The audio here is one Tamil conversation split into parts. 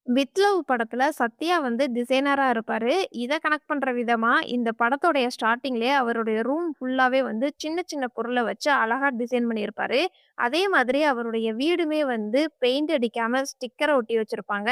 வித் லவ் படத்துல சத்யா வந்து டிசைனரா இருப்பாரு. இத கனெக்ட் பண்ற விதமா, இந்த படத்தோடைய ஸ்டார்ட்டிங்லயே அவருடைய ரூம் ஃபுல்லாவே வந்து சின்ன சின்ன பொருள வச்சு அழகா டிசைன் பண்ணியிருப்பாரு. அதே மாதிரி அவருடைய வீடுமே வந்து பெயிண்ட் அடிக்காம ஸ்டிக்கர ஒட்டி வச்சிருப்பாங்க.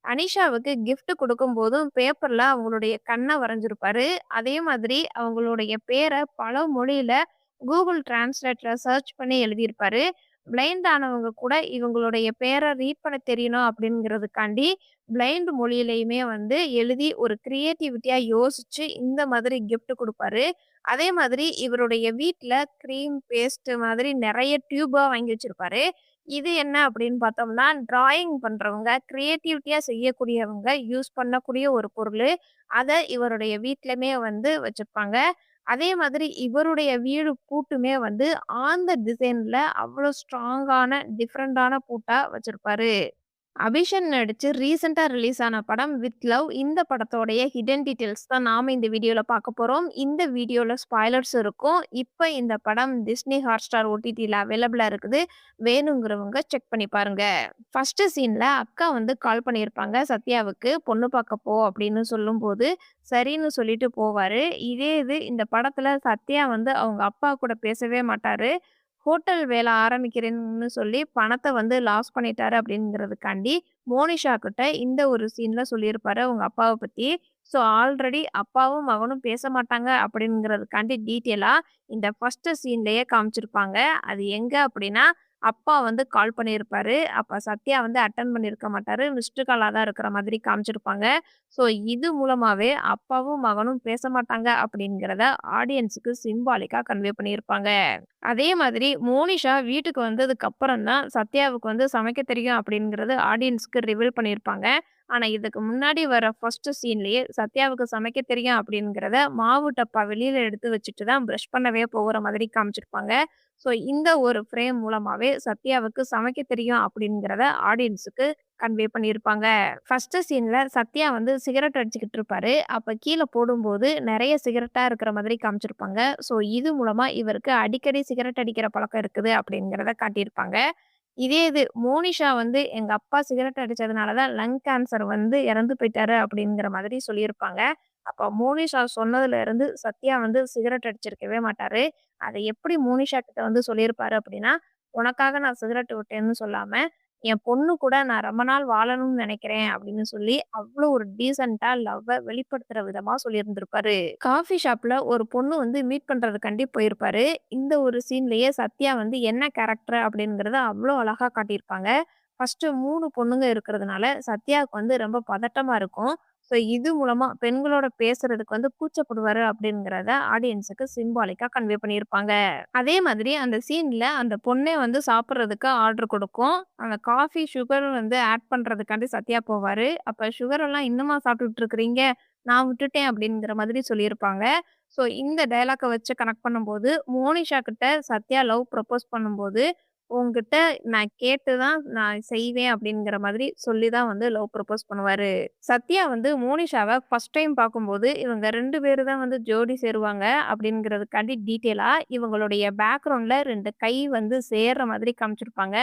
அனிஷாவுக்கு கிஃப்ட் குடுக்கும்போதும் பேப்பர்ல அவங்களுடைய கண்ண வரைஞ்சிருப்பாரு. அதே மாதிரி அவங்களுடைய பேர பல மொழியில Google Translateல சர்ச் பண்ணி எழுதியிருப்பாரு. பிளைண்ட் ஆனவங்க கூட இவங்களுடைய பேர ரீட் பண்ண தெரியணும் அப்படிங்கிறதுக்காண்டி, பிளைண்ட் மொழியிலயுமே வந்து எழுதி ஒரு கிரியேட்டிவிட்டியா யோசிச்சு இந்த மாதிரி கிஃப்ட் குடுப்பாரு. அதே மாதிரி இவருடைய வீட்ல கிரீம், பேஸ்ட் மாதிரி நெறைய டியூபா வாங்கி வச்சிருப்பாரு. இது என்ன அப்படின்னு பார்த்தோம்னா, டிராயிங் பண்றவங்க, கிரியேட்டிவிட்டியா செய்யக்கூடியவங்க யூஸ் பண்ணக்கூடிய ஒரு பொருளு. அத இவருடைய வீட்லயுமே வந்து வச்சிருப்பாங்க. அதே மாதிரி இவருடைய வீடு பூட்டுமே வந்து ஆன் த டிசைன்ல அவ்ளோ ஸ்ட்ராங்கான, டிஃபரண்டான பூட்டா வச்சிருப்பாரு. அபிஷன் நடிச்சு ரீசென்ட்டா ரிலீஸ் ஆன படம் வித் லவ். இந்த படத்தோடைய ஹிடன் டீட்டெயில்ஸ் தான் நாம இந்த வீடியோல பார்க்க போறோம். இந்த வீடியோல ஸ்பாய்லர்ஸ் இருக்கும். இப்ப இந்த படம் Disney Hotstar OTTல அவைலபிளா இருக்குது. வேணுங்கிறவங்க செக் பண்ணி பாருங்க. ஃபர்ஸ்ட் சீன்ல அக்கா வந்து கால் பண்ணியிருப்பாங்க சத்யாவுக்கு, "பொண்ணு பார்க்க போ" அப்படின்னு சொல்லும்போது, சரின்னு சொல்லிட்டு போவாரு. இதே இது இந்த படத்துல சத்யா வந்து அவங்க அப்பா கூட பேசவே மாட்டாரு. ஹோட்டல் வேலை ஆரம்பிக்கிறேன்னு சொல்லி பணத்த வந்து லாஸ் பண்ணிட்டாரு அப்படிங்கிறதுக்காண்டி, மோனிஷா கிட்ட இந்த ஒரு சீன்ல சொல்லியிருப்பாரு அவங்க அப்பாவ பத்தி. ஸோ ஆல்ரெடி அப்பாவும் மகனும் பேச மாட்டாங்க அப்படிங்கிறதுக்காண்டி டீட்டெயிலா இந்த ஃபர்ஸ்ட் சீன்லயே காமிச்சிருப்பாங்க. அது எங்க அப்படின்னா, அப்பா வந்து கால் பண்ணியிருப்பாரு. அப்ப சத்யா வந்து அட்டெண்ட் பண்ணியிருக்க மாட்டாரு. மிஸ்டு காலா தான் இருக்கிற மாதிரி காமிச்சிருப்பாங்க. ஸோ இது மூலமாவே அப்பாவும் மகனும் பேச மாட்டாங்க அப்படிங்கிறத ஆடியன்ஸுக்கு சிம்பாலிக்கா கன்வே பண்ணியிருப்பாங்க. அதே மாதிரி மோனிஷா வீட்டுக்கு வந்ததுக்கு அப்புறம் தான் சத்யாவுக்கு வந்து சமைக்க தெரியும் அப்படிங்கிறது ஆடியன்ஸ்க்கு ரிவீல் பண்ணியிருப்பாங்க. ஆனா, இதுக்கு முன்னாடி வர ஃபர்ஸ்ட் சீன்லயே சத்யாவுக்கு சமைக்க தெரியும் அப்படிங்கிறத மாவு டப்பா வெளியில எடுத்து வச்சுட்டு தான் பிரஷ் பண்ணவே போகுற மாதிரி காமிச்சிருப்பாங்க. ஸோ இந்த ஒரு ஃப்ரேம் மூலமாவே சத்யாவுக்கு சமைக்க தெரியும் அப்படிங்கிறத ஆடியன்ஸுக்கு கன்வே பண்ணியிருப்பாங்க. ஃபர்ஸ்ட் சீன்ல சத்யா வந்து சிகரெட் அடிச்சுக்கிட்டு இருப்பாரு. அப்ப கீழ போடும்போது நெறைய சிகரெட்டா இருக்கிற மாதிரி காமிச்சிருப்பாங்க. ஸோ இது மூலமா இவருக்கு அடிக்கடி சிகரெட் அடிக்கிற பழக்கம் இருக்குது அப்படிங்கிறத காட்டியிருப்பாங்க. இதே இது மோனிஷா வந்து எங்க அப்பா சிகரெட் அடிச்சதுனால தான் லங் கேன்சர் வந்து இறந்து போயிட்டாரு அப்படிங்கிற மாதிரி சொல்லியிருப்பாங்க. அப்ப மோனிஷா சொன்னதுல இருந்து சத்யா வந்து சிகரெட் அடிச்சிருக்கவே மாட்டாரு. அத எப்படி மோனிஷா கிட்ட வந்து சொல்லியிருப்பாரு அப்படின்னா, "உனக்காக நான் சிகரெட் விட்டேன்னு சொல்லாம, என் பொண்ணு கூட நான் ரொம்ப நாள் வாழணும்னு நினைக்கிறேன்" அப்படின்னு சொல்லி அவ்ளோ ஒரு டீசென்ட்டா லவ்வ வெளிப்படுத்துற விதமா சொல்லியிருந்திருப்பாரு. காஃபி ஷாப்ல ஒரு பொண்ணு வந்து மீட் பண்றதுக்காண்டி போயிருப்பாரு. இந்த ஒரு சீன்லயே சத்யா வந்து என்ன கேரக்டர் அப்படிங்கிறத அவ்ளோ அழகா காட்டியிருப்பாங்க. ஃபர்ஸ்ட்டு 3 பொண்ணுங்க இருக்கிறதுனால சத்யாவுக்கு வந்து ரொம்ப பதட்டமா இருக்கும். ஸோ இது மூலமா பெண்களோட பேசுறதுக்கு வந்து கூச்சப்படுவாரு அப்படிங்கிறத ஆடியன்ஸுக்கு சிம்பாலிக்கா கன்வே பண்ணியிருப்பாங்க. அதே மாதிரி அந்த சீன்ல அந்த பொண்ணே வந்து சாப்பிடுறதுக்கு ஆர்டர் குடுக்கும். அந்த காஃபி, சுகர் வந்து ஆட் பண்றதுக்காண்டி சத்யா போவாரு. அப்ப "சுகர் எல்லாம் இன்னுமா சாப்பிட்டுட்டு இருக்கிறீங்க? நான் விட்டுட்டேன்" அப்படிங்கிற மாதிரி சொல்லியிருப்பாங்க. ஸோ இந்த டயலாக்க வச்சு கனெக்ட் பண்ணும்போது, மோனிஷா கிட்ட சத்யா லவ் ப்ரப்போஸ் பண்ணும்போது, "உன்கிட்ட நான் கேட்டு தான் நான் செய்வேன்" அப்படிங்கிற மாதிரி சொல்லி தான் வந்து லவ் ப்ரப்போஸ் பண்ணுவாரு. சத்யா வந்து மோனிஷாவ ஃபர்ஸ்ட் டைம் பார்க்கும்போது, இவங்க 2 பேரு தான் வந்து ஜோடி சேருவாங்க அப்படிங்கிறதுக்காண்டி டீட்டெயிலா இவங்களுடைய பேக்ரவுண்ட்ல 2 கை வந்து சேர்ற மாதிரி காமிச்சிருப்பாங்க.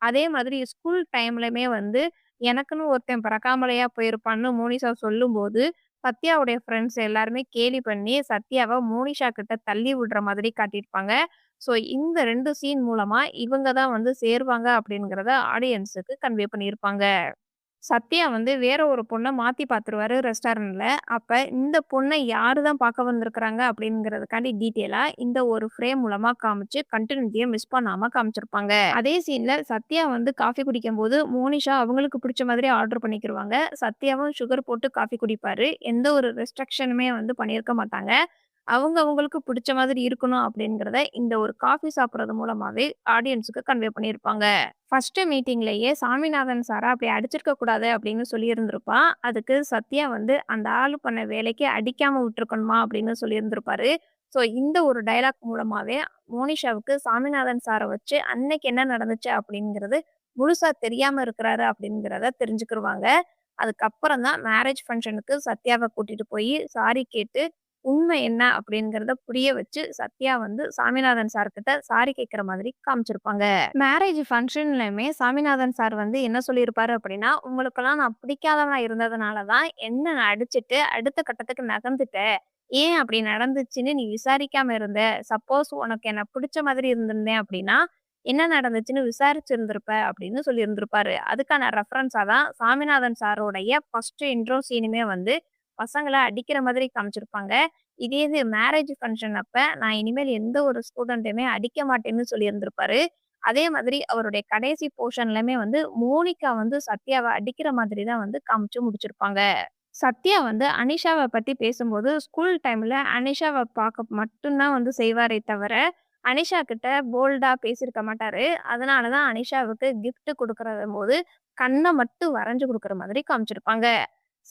அதே மாதிரி ஸ்கூல் டைம்லயுமே வந்து எனக்குன்னு ஒருத்தன் பிறக்காமலையா போயிருப்பான்னு மோனிஷா சொல்லும்போது, சத்யாவுடைய ஃப்ரெண்ட்ஸ் எல்லாருமே கேலி பண்ணி சத்யாவ மோனிஷா கிட்ட தள்ளி விடுற மாதிரி காட்டியிருப்பாங்க. ஸோ இந்த 2 சீன் மூலமா இவங்க தான் வந்து சேருவாங்க அப்படிங்கிறத ஆடியன்ஸுக்கு கன்வே பண்ணியிருப்பாங்க. சத்யா வந்து வேற ஒரு பொண்ண மாத்தி பார்த்துருவாரு ரெஸ்டாரண்ட்ல. அப்ப இந்த பொண்ண யாரு தான் பார்க்க வந்திருக்கிறாங்க அப்படிங்கிறதுக்காண்டி டீட்டெயிலா இந்த ஒரு ஃப்ரேம் மூலமா காமிச்சு கன்டினியூட்டிய மிஸ் பண்ணாம காமிச்சிருப்பாங்க. அதே சீன்ல சத்யா வந்து காஃபி குடிக்கும்போது மோனிஷா அவங்களுக்கு பிடிச்ச மாதிரி ஆர்டர் பண்ணிக்கிருவாங்க. சத்யாவும் சுகர் போட்டு காஃபி குடிப்பாரு. எந்த ஒரு ரெஸ்ட்ரிக்ஷனுமே வந்து பண்ணியிருக்க மாட்டாங்க. அவங்க அவங்களுக்கு பிடிச்ச மாதிரி இருக்கணும் அப்படிங்கிறத இந்த ஒரு காஃபி சாப்பிடுறது மூலமாவே ஆடியன்ஸுக்கு கன்வே பண்ணியிருப்பாங்க. ஃபர்ஸ்ட் மீட்டிங்லயே சாமிநாதன் சார அப்படி அடிச்சிருக்க கூடாது அப்படின்னு சொல்லியிருந்திருப்பான். அதுக்கு சத்யா வந்து அந்த ஆளு பண்ண வேலைக்கு அடிக்காம விட்டுருக்கணுமா அப்படின்னு சொல்லியிருந்திருப்பாரு. ஸோ இந்த ஒரு டயலாக் மூலமாவே மோனிஷாவுக்கு சாமிநாதன் சார வச்சு அன்னைக்கு என்ன நடந்துச்சு அப்படிங்கிறது முழுசா தெரியாம இருக்கிறாரு அப்படிங்கிறத தெரிஞ்சுக்கிருவாங்க. அதுக்கப்புறம் தான் மேரேஜ் ஃபங்ஷனுக்கு சத்யாவ கூட்டிட்டு போய் சாரி கேட்டு உண்மை என்ன அப்படிங்கிறத புரிய வச்சு சத்யா வந்து சாமிநாதன் சார் கிட்ட சாரி கேட்கிற மாதிரி காமிச்சிருப்பாங்க. மேரேஜ் ஃபங்ஷன்லயுமே சாமிநாதன் சார் வந்து என்ன சொல்லியிருப்பாரு அப்படின்னா, "உங்களுக்கெல்லாம் நான் பிடிக்காதவனா இருந்ததுனால தான் என்ன நான் அடிச்சுட்டு அடுத்த கட்டத்துக்கு நகர்ந்துட்ட. ஏன் அப்படி நடந்துச்சுன்னு நீ விசாரிக்காம இருந்த. சப்போஸ் உனக்கு என்ன பிடிச்ச மாதிரி இருந்திருந்தேன் அப்படின்னா, என்ன நடந்துச்சுன்னு விசாரிச்சிருந்திருப்ப" அப்படின்னு சொல்லியிருந்திருப்பாரு. அதுக்கான ரெஃபரன்ஸா தான் சாமிநாதன் சாரோடைய ஃபர்ஸ்ட் இன்ட்ரோ சீனுமே வந்து பசங்கள அடிக்கிற மாதிரி காமிச்சிருப்பாங்க. இதே இது மேரேஜ் ஃபங்ஷன் அப்ப நான் இனிமேல் எந்த ஒரு ஸ்டூடண்ட்டயுமே அடிக்க மாட்டேன்னு சொல்லியிருந்திருப்பாரு. அதே மாதிரி அவருடைய கடைசி போர்ஷன்லயுமே வந்து மோனிகா வந்து சத்யாவ அடிக்கிற மாதிரி தான் வந்து காமிச்சு முடிச்சிருப்பாங்க. சத்யா வந்து அனிஷாவ பத்தி பேசும்போது, ஸ்கூல் டைம்ல அனிஷாவ பாக்க மட்டும் தான் வந்து செய்வாரே தவிர, அனிஷா கிட்ட போல்டா பேசியிருக்க மாட்டாரு. அதனால தான் அனிஷாவுக்கு கிஃப்ட் குடுக்குறம்போது, கண்ண மட்டும் வரைஞ்சு குடுக்குற மாதிரி காமிச்சிருப்பாங்க.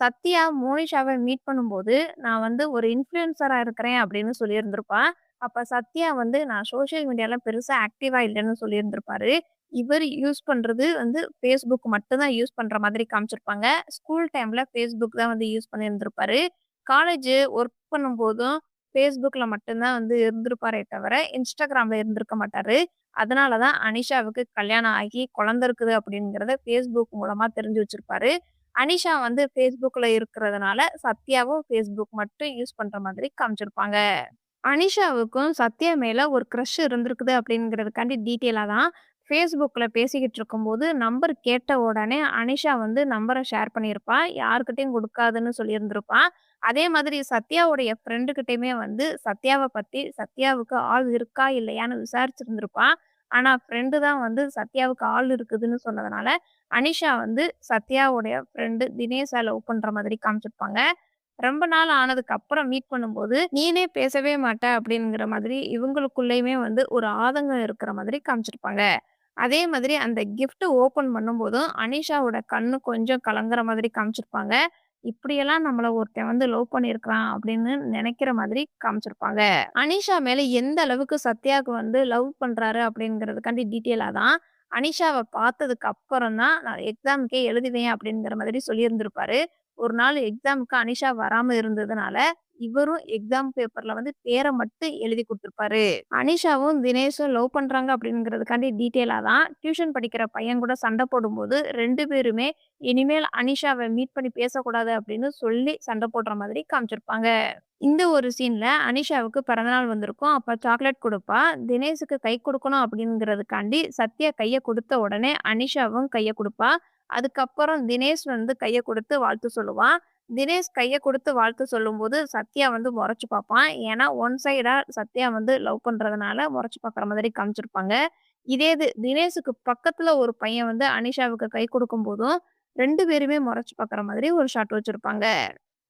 சத்யா மோனிஷாவ மீட் பண்ணும்போது, "நான் வந்து ஒரு இன்ஃப்ளூயன்சரா இருக்கிறேன்" அப்படின்னு சொல்லியிருந்திருப்பா. அப்ப சத்யா வந்து, "நான் சோசியல் மீடியால பெருசா ஆக்டிவா இல்லன்னு" சொல்லியிருந்திருப்பாரு. இவரு யூஸ் பண்றது வந்து Facebook மட்டும் தான் யூஸ் பண்ற மாதிரி காமிச்சிருப்பாங்க. ஸ்கூல் டைம்ல Facebook தான் வந்து யூஸ் பண்ணியிருந்திருப்பாரு. காலேஜ் ஒர்க் பண்ணும்போதும் Facebookல மட்டும் தான் வந்து இருந்திருப்பாரே தவிர, Instagramல இருந்திருக்க மாட்டாரு. அதனால தான் அனிஷாவுக்கு கல்யாணம் ஆகி குழந்தை இருக்குது அப்படிங்கிறத Facebook மூலமா தெரிஞ்சு வச்சிருப்பாரு. அனிஷா வந்து Facebookல இருக்கிறதுனால, சத்யாவும் Facebook மட்டும் யூஸ் பண்ற மாதிரி காமிச்சிருப்பாங்க. அனிஷாவுக்கும் சத்யா மேல ஒரு கிரஷ் இருந்திருக்குது அப்படிங்கிறதுக்காண்டி டீட்டெயிலா தான் Facebookல பேசிக்கிட்டு இருக்கும்போது, நம்பர் கேட்ட உடனே அனிஷா வந்து நம்பர ஷேர் பண்ணியிருப்பா. யார்கிட்டயும் குடுக்காதுன்னு சொல்லியிருந்திருப்பா. அதே மாதிரி சத்யாவுடைய ஃப்ரெண்டு கிட்டயுமே வந்து சத்யாவ பத்தி சத்யாவுக்கு ஆள் இருக்கா? இல்லையான்னு விசாரிச்சிருந்திருப்பா. ஆனா ஃப்ரெண்டு தான் வந்து சத்யாவுக்கு ஆள் இருக்குதுன்னு சொன்னதுனால, அனிஷா வந்து சத்யாவுடைய ஃப்ரெண்டு தினேஷ லவ் பண்ற மாதிரி காமிச்சிருப்பாங்க. ரொம்ப நாள் ஆனதுக்கு அப்புறம் மீட் பண்ணும்போது, "நீனே பேசவே மாட்ட" அப்படிங்கிற மாதிரி இவங்களுக்குள்ளயுமே வந்து ஒரு ஆதங்கம் இருக்கிற மாதிரி காமிச்சிருப்பாங்க. அதே மாதிரி அந்த கிஃப்ட் ஓப்பன் பண்ணும்போதும், அனிஷாவோட கண்ணு கொஞ்சம் கலங்குற மாதிரி காமிச்சிருப்பாங்க. இப்படியெல்லாம் நம்மள ஒருத்தன் வந்து லவ் பண்ணியிருக்கிறான் அப்படின்னு நெனைக்கிற மாதிரி காமிச்சிருப்பாங்க. அனிஷா மேல எந்த அளவுக்கு சத்யாக்கு வந்து லவ் பண்றாரு அப்படிங்கிறதுக்காண்டி டீட்டெயிலா தான், அனிஷாவ பார்த்ததுக்கு அப்புறம் தான் நான் எக்ஸாம்க்கே எழுதுவேன் அப்படிங்கிற மாதிரி சொல்லியிருந்திருப்பாரு. ஒரு நாள் எக்ஸாம்க்கு அனிஷா வராம இருந்ததுனால, இவரும் எக்ஸாம் பேப்பர்ல வந்து பேர மட்டும் எழுதி குடுத்துருப்பாரு. அனிஷாவும், தினேஷும் லவ் பண்றாங்க அப்படிங்கிறதுக்காண்டி டீட்டெயிலா தான் டியூஷன் படிக்கிற பையன் கூட சண்டை போடும்போது 2 பேருமே இனிமேல் அனிஷாவ மீட் பண்ணி பேசக்கூடாது அப்படின்னு சொல்லி சண்டை போடுற மாதிரி காமிச்சிருப்பாங்க. இந்த ஒரு சீன்ல அனிஷாவுக்கு பிறந்தநாள் வந்திருக்கும். அப்ப சாக்லேட் குடுப்பா. தினேஷுக்கு கை குடுக்கணும் அப்படிங்கிறதுக்காண்டி சத்யா கைய குடுத்த உடனே அனிஷாவும் கைய குடுப்பா. அதுக்கப்புறம் தினேஷ் வந்து கைய குடுத்து வாழ்த்து சொல்லுவான். தினேஷ் கைய குடுத்து வாழ்த்து சொல்லும்போது, சத்யா வந்து மொறச்சு பாப்பான். ஏன்னா, ஒன் சைடா சத்யா வந்து லவ் பண்றதுனால மொறச்சு பாக்குற மாதிரி காமிச்சிருப்பாங்க. இதே இது தினேஷுக்கு பக்கத்துல ஒரு பையன் வந்து அனிஷாவுக்கு கை குடுக்கும்போதும், 2 பேருமே மொறச்சு பாக்குற மாதிரி ஒரு ஷாட் வச்சிருப்பாங்க.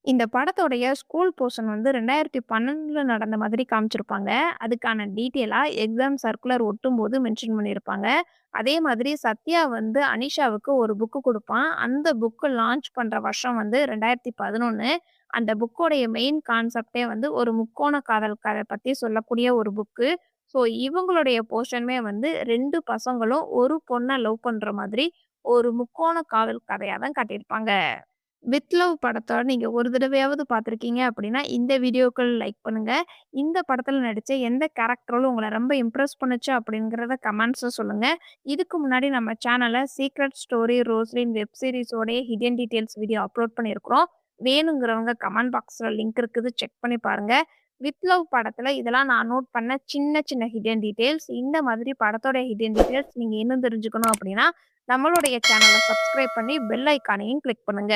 இந்த படத்தோடைய ஸ்கூல் போர்ஷன் வந்து 2012ல நடந்த மாதிரி காமிச்சிருப்பாங்க. அதுக்கான டீட்டெயிலா எக்ஸாம் சர்க்குலர் ஒட்டும்போது மென்ஷன் பண்ணியிருப்பாங்க. அதே மாதிரி சத்யா வந்து அனிஷாவுக்கு ஒரு புக் குடுப்பான். அந்த புக் லான்ச் பண்ற வருஷம் வந்து 2011. அந்த புக்கோடைய மெயின் கான்செப்ட்டே வந்து ஒரு முக்கோண காதல் கதை பத்தி சொல்லக்கூடிய ஒரு புக்கு. ஸோ இவங்களுடைய போர்ஷனுமே வந்து 2 பசங்களும் ஒரு பொண்ண லவ் பண்ற மாதிரி ஒரு முக்கோண காதல் கதையா தான் காட்டியிருப்பாங்க. வித் லவ் படத்த நீங்க ஒரு தடவையாவது பார்த்துருக்கீங்க அப்படின்னா, இந்த வீடியோக்கு லைக் பண்ணுங்க. இந்த படத்துல நடிச்ச எந்த கேரக்டர் ரோல் உங்கள ரொம்ப இம்ப்ரெஸ் பண்ணுச்சு அப்படிங்கிறத கமெண்ட்ஸ்ல சொல்லுங்க. இதுக்கு முன்னாடி நம்ம சேனல்ல சீக்ரெட் ஸ்டோரி ரோஸ்லின் வெப் சீரிஸோடைய ஹிடன் டீட்டெயில்ஸ் வீடியோ அப்லோட் பண்ணியிருக்கிறோம். வேணுங்கிறவங்க கமெண்ட் பாக்ஸ்ல லிங்க் இருக்குது செக் பண்ணி பாருங்க. வித் லவ் படத்துல இதெல்லாம் நான் நோட் பண்ண சின்ன சின்ன ஹிடன் டீட்டெயில்ஸ். இந்த மாதிரி படத்தோட ஹிடன் டீட்டெயில்ஸ் நீங்க இன்னும் தெரிஞ்சுக்கணும் அப்படின்னா, நம்மளுடைய சேனல சப்ஸ்கிரைப் பண்ணி பெல் ஐகானையும் கிளிக் பண்ணுங்க.